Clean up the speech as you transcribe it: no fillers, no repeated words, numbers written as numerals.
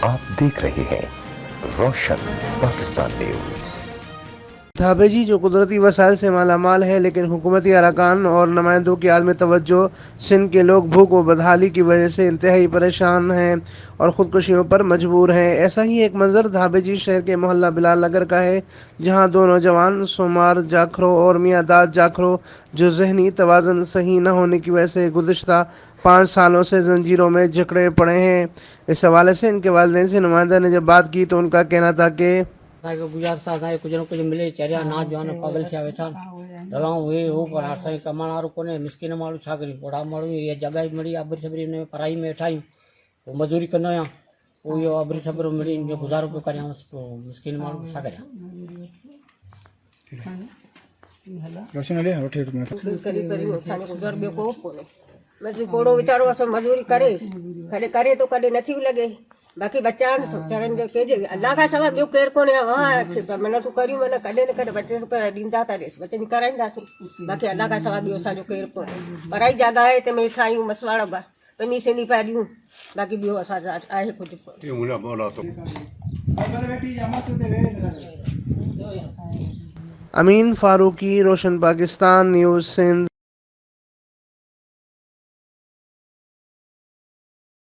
आप देख रहे हैं रोशन पाकिस्तान न्यूज। धाबेजी जो कुदरती वसाइल से मालामाल है, लेकिन हुकूमती अरकान और नुमाइंदों की आदमी तवज्जो सिंध के लोग भूख व बदहाली की वजह से इंतहाई परेशान हैं और ख़ुदकुशियों पर मजबूर हैं। ऐसा ही एक मंजर धाबेजी शहर के मोहल्ला बिलाल नगर का है, जहां दो नौजवान सोमार जाखरो और मियाँ दाद जाखरो जो जहनी तवाज़ुन सही न होने की वजह से गुज़िश्ता 5 सालों से जंजीरों में जकड़े पड़े हैं। इस हवाले से इनके वालिदैन से नुमाइंदा ने जब बात की तो उनका कहना था कि गुजारता असांखे कुझु न कुझु मिले। चरिया नाच जवान पागल थिया वेठा दवाऊं हे हो, पर असांखे कमाइण वारो कोन्हे। मिसकिन माण्हू छा करियूं, पोड़ा माण्हू इहा जॻह ई मिड़ी अबरी सबरी हुन में पढ़ाई में वेठा आहियूं। पोइ मज़ूरी कंदो आहियां, पोइ इहो अबरी सबरो मिड़ी इहो गुज़ारो पियो करियां। पोइ मिसकिन माण्हू छा करियां। कोड़ो वीचारो असां मज़ूरी करे कॾहिं करे थो, कॾहिं नथी बि लॻे। बाक़ी बच्चा चढ़नि जो केजे अल्लाह खां सवाइ ॿियो केरु कोन्हे। हा महिनतूं करियूं मन कॾहिं न कॾहिं बचे रुपया ॾींदा था ॾेसि बचनि कराईंदासीं। बाक़ी अल्लाह खां सवाइ ॿियो असांजो केरु कोन्हे। पढ़ाई जॻह आहे त में वेठा आहियूं, मसवाड़ पंहिंजी सिंधी पिया ॾियूं। बाक़ी ॿियो असांजो आहे कुझु। अमीन फारूकी, रोशन पाकिस्तान न्यूज़, सिंध।